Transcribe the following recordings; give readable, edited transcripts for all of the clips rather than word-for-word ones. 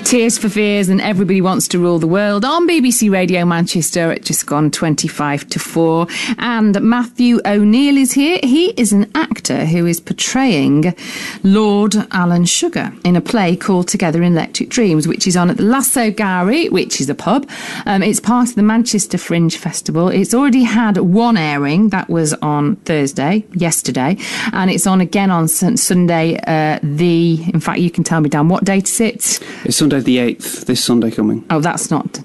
Tears for Fears and Everybody Wants to Rule the World on BBC Radio Manchester at just gone 25 to 4. And Matthew O'Neill is here. He is an actor who is portraying Lord Alan Sugar in a play called Together in Electric Dreams, which is on at the Lasso Gallery, which is a pub. It's part of the Manchester Fringe Festival. It's already had one airing. That was on yesterday. And it's on again on Sunday. In fact, you can tell me, Dan, what date is it? It's Sunday the 8th, this Sunday coming. Oh, that's not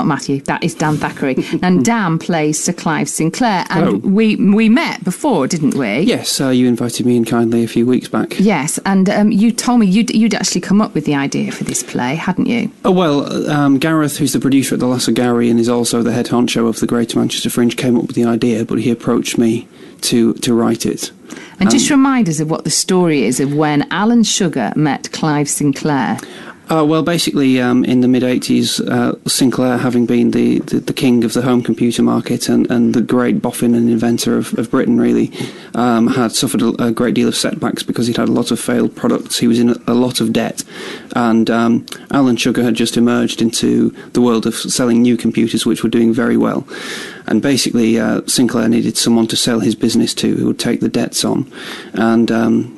Matthew. That is Dan Thackeray. And Dan plays Sir Clive Sinclair. And we met before, didn't we? Yes, you invited me in kindly a few weeks back. Yes, and you told me you'd actually come up with the idea for this play, hadn't you? Oh, well, Gareth, who's the producer at the Lasso Gallery and is also the head honcho of the Greater Manchester Fringe, came up with the idea, but he approached me to write it. And just remind us of what the story is of when Alan Sugar met Clive Sinclair. Well, basically, in the mid-80s, Sinclair, having been the king of the home computer market and the great boffin and inventor of Britain, really, had suffered a great deal of setbacks because he'd had a lot of failed products. He was in a lot of debt. And Alan Sugar had just emerged into the world of selling new computers, which were doing very well. And basically, Sinclair needed someone to sell his business to who would take the debts on. And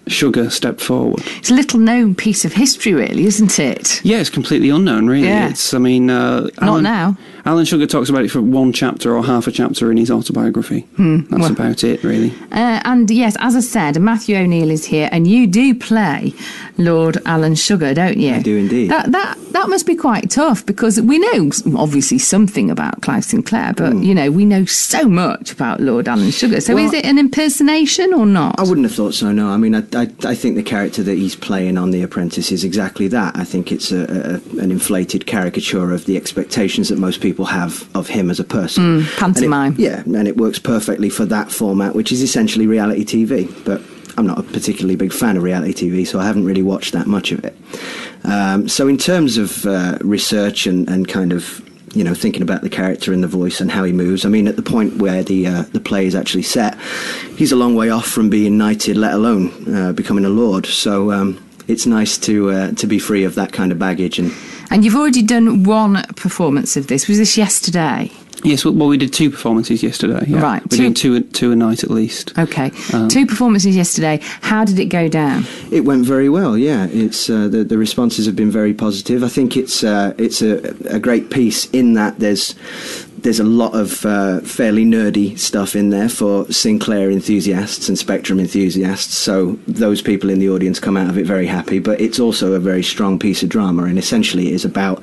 Sugar stepped forward. It's a little-known piece of history, really, isn't it? Yeah, it's completely unknown, really. Yeah. Not now. Alan Sugar talks about it for one chapter or half a chapter in his autobiography. That's about it, really. And yes, as I said, Matthew O'Neill is here, and you do play Lord Alan Sugar, don't you? I do indeed. That must be quite tough, because we know obviously something about Clive Sinclair, but we know so much about Lord Alan Sugar. So is it an impersonation or not? I wouldn't have thought so. No, I mean, I think the character that he's playing on The Apprentice is exactly that. I think it's an inflated caricature of the expectations that most people have of him as a person. Pantomime. And it works perfectly for that format, which is essentially reality TV. But I'm not a particularly big fan of reality TV, so I haven't really watched that much of it. So in terms of research and kind of, thinking about the character and the voice and how he moves, I mean, at the point where the play is actually set, he's a long way off from being knighted, let alone becoming a lord. So it's nice to be free of that kind of baggage. And you've already done one performance of this. Was this yesterday? Yes, well, we did 2 performances yesterday. Yeah. Right. We're doing two a night at least. Okay. 2 performances yesterday. How did it go down? It went very well, yeah. It's the responses have been very positive. I think it's a great piece in that there's a lot of fairly nerdy stuff in there for Sinclair enthusiasts and Spectrum enthusiasts, so those people in the audience come out of it very happy. But it's also a very strong piece of drama, and essentially it is about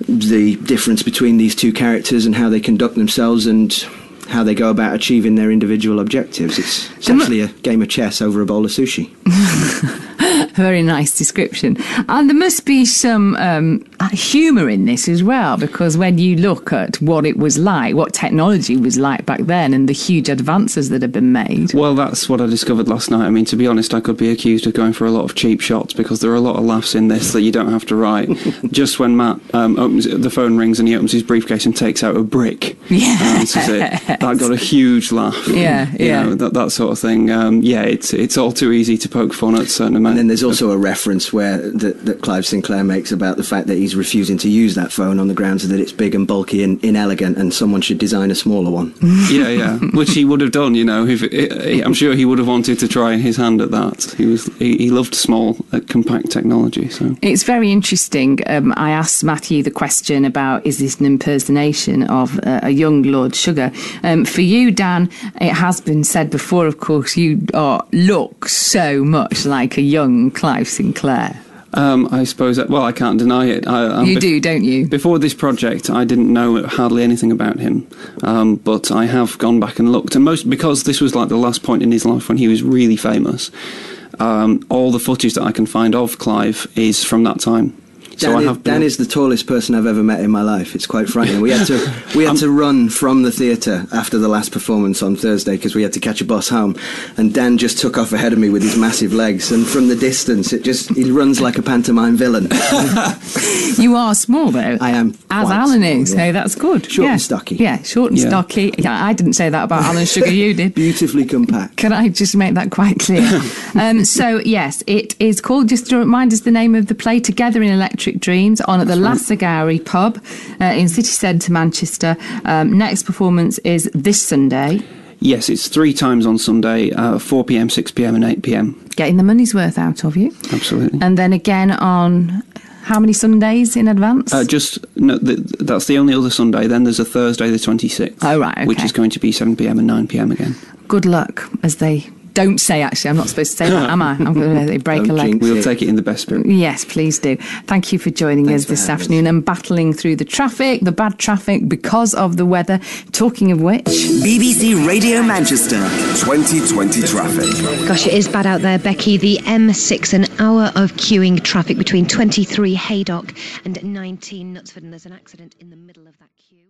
the difference between these two characters and how they conduct themselves and how they go about achieving their individual objectives. It's essentially a game of chess over a bowl of sushi. Very nice description. And there must be some humour in this as well, because when you look at what it was like, what technology was like back then, and the huge advances that have been made. Well, that's what I discovered last night. I mean, to be honest, I could be accused of going for a lot of cheap shots, because there are a lot of laughs in this that you don't have to write. Just when Matt the phone rings and he opens his briefcase and takes out a brick. Yeah. That got a huge laugh. Yeah, that sort of thing. It's all too easy to poke fun at certain amounts. And then there's also a reference where that Clive Sinclair makes about the fact that he's refusing to use that phone on the grounds that it's big and bulky and inelegant, and someone should design a smaller one. Yeah, which he would have done. I'm sure he would have wanted to try his hand at that. He loved small, compact technology. So it's very interesting. I asked Matthew the question about, is this an impersonation of a young Lord Sugar? For you, Dan, it has been said before, of course, you look so much like a young Clive Sinclair. I suppose, I can't deny it. You do, don't you? Before this project, I didn't know hardly anything about him, but I have gone back and looked, and because this was like the last point in his life when he was really famous, all the footage that I can find of Clive is from that time. Dan is the tallest person I've ever met in my life. It's quite frightening. We had to run from the theatre after the last performance on Thursday because we had to catch a bus home, and Dan just took off ahead of me with his massive legs, and from the distance he runs like a pantomime villain. You are small though. I am. As Alan is, so that's good. Short and stocky. Yeah, short and stocky. Yeah, I didn't say that about Alan Sugar, you did. Beautifully compact. Can I just make that quite clear? So yes, it is called, just to remind us the name of the play, Together in Electric Dreams, on at the Lasagari pub in city centre Manchester. Next performance is this Sunday. Yes, it's 3 times on Sunday, 4 p.m, 6 p.m, and 8 p.m. Getting the money's worth out of you. Absolutely. And then again on how many Sundays in advance? That's the only other Sunday. Then there's a Thursday, the 26th. Oh right, okay. Which is going to be 7 p.m. and 9 p.m. again. Good luck, as they don't say, actually. I'm not supposed to say that, am I? I'm going to break a leg. We'll take it in the best spirit. Yes, please do. Thank you for joining us this afternoon and battling through the traffic, the bad traffic, because of the weather. Talking of which... BBC Radio Manchester 2020 traffic. Gosh, it is bad out there, Becky. The M6, an hour of queuing traffic between 23 Haydock and 19 Knutsford, and there's an accident in the middle of that queue.